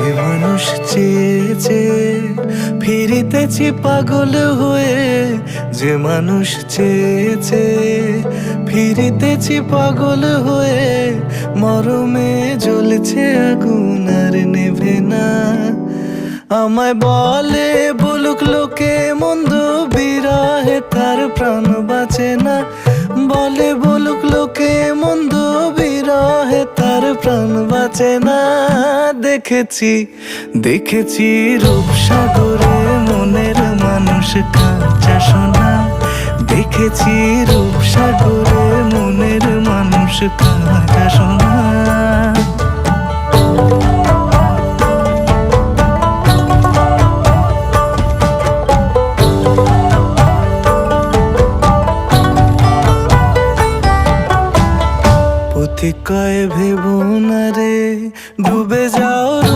যে মানুষ চেয়েছে ফিরিতেছি পাগল হয়ে, যে মানুষ চেয়েছে ফিরিতেছি পাগল হয়ে, মরমে জ্বলছে আগুন আর নেভে না। আমায় বলে বলুক লোকে মন্দ, বিরহে তার প্রাণ বাঁচে না। বলে বলুক লোকে মন্দ, বিরহে তার প্রাণ বাঁচে না। দেখেছি দেখেছি রূপসাগরে মনের মানুষ কাঁচা সোনা। দেখেছি রূপসাগরে মনের মানুষ কাঁচা সোনা।